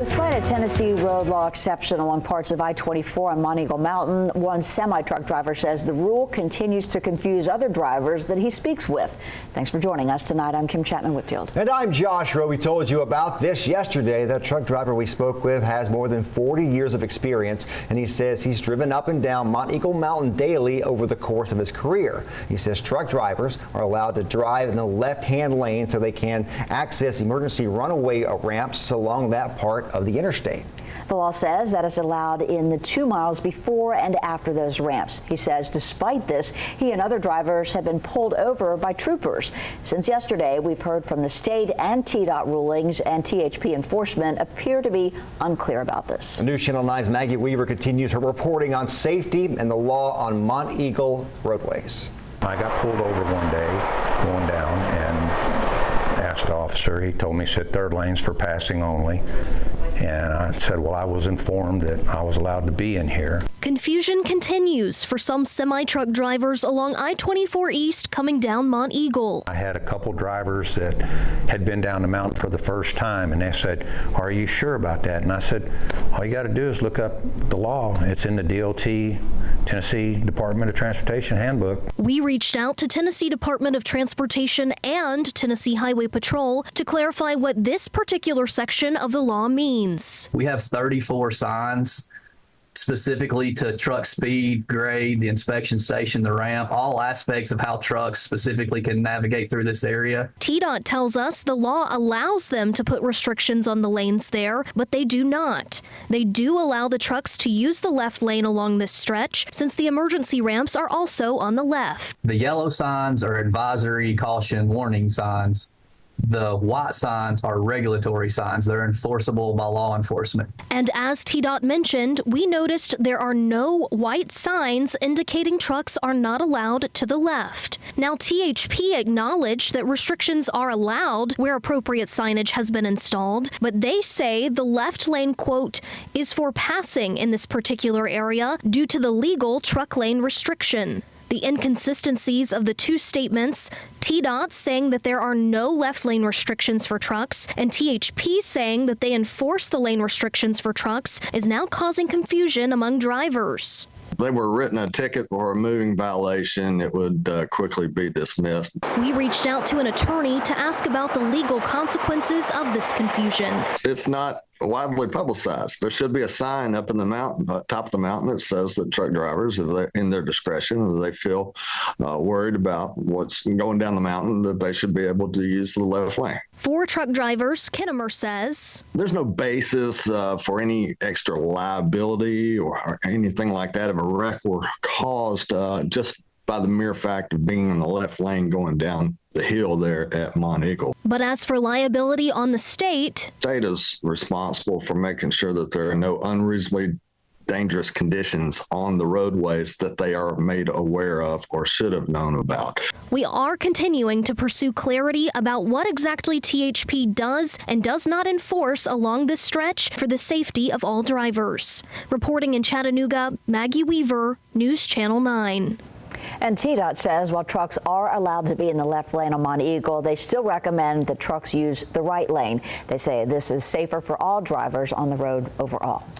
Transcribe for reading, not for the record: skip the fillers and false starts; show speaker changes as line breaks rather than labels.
Despite a Tennessee road law exception along parts of I-24 on Monteagle Mountain, one semi-truck driver says the rule continues to confuse other drivers that he speaks with. Thanks for joining us tonight. I'm Kim Chapman-Whitfield.
And I'm Joshua. We told you about this yesterday. That truck driver we spoke with has more than 40 years of experience, and he says he's driven up and down Monteagle Mountain daily over the course of his career. He says truck drivers are allowed to drive in the left-hand lane so they can access emergency runaway ramps along that part of the interstate.
The law says that is allowed in the 2 miles before and after those ramps. He says despite this, he and other drivers have been pulled over by troopers. Since yesterday, we've heard from the state and TDOT rulings, and THP enforcement appear to be unclear about this.
News Channel 9's Maggie Weaver continues her reporting on safety and the law on Monteagle roadways.
I got pulled over one day going down and asked the officer. He told me, said third lanes for passing only. And I said, well, I was informed that I was allowed to be in here.
Confusion continues for some semi-truck drivers along I-24 East coming down Monteagle.
I had a couple drivers that had been down the mountain for the first time, and they said, are you sure about that? And I said, all you got to do is look up the law. It's in the DOT, Tennessee Department of Transportation handbook.
We reached out to Tennessee Department of Transportation and Tennessee Highway Patrol to clarify what this particular section of the law means.
We have 34 signs specifically to truck speed, grade, the inspection station, the ramp, all aspects of how trucks specifically can navigate through this area.
TDOT tells us the law allows them to put restrictions on the lanes there, but they do not. They do allow the trucks to use the left lane along this stretch, since the emergency ramps are also on the left.
The yellow signs are advisory, caution, warning signs. The white signs are regulatory signs. They're enforceable by law enforcement.
And as TDOT mentioned, we noticed there are no white signs indicating trucks are not allowed to the left. Now, THP acknowledged that restrictions are allowed where appropriate signage has been installed, but they say the left lane, quote, is for passing in this particular area due to the legal truck lane restriction. The inconsistencies of the two statements, TDOT saying that there are no left lane restrictions for trucks, and THP saying that they enforce the lane restrictions for trucks, is now causing confusion among drivers.
If they were written a ticket for a moving violation, it would quickly be dismissed.
We reached out to an attorney to ask about the legal consequences of this confusion.
It's not widely publicized. There should be a sign up in the mountain, top of the mountain, that says that truck drivers, if they're in their discretion, if they feel worried about what's going down the mountain, that they should be able to use the left lane.
For truck drivers, Kinnemer says
there's no basis for any extra liability or anything like that if a wreck were caused just by the mere fact of being in the left lane going down the hill there at Monteagle.
But as for liability on the state
is responsible for making sure that there are no unreasonably dangerous conditions on the roadways that they are made aware of or should have known about.
We are continuing to pursue clarity about what exactly THP does and does not enforce along this stretch for the safety of all drivers. Reporting in Chattanooga, Maggie Weaver, News Channel 9.
And TDOT says while trucks are allowed to be in the left lane on Monteagle, they still recommend that trucks use the right lane. They say this is safer for all drivers on the road overall.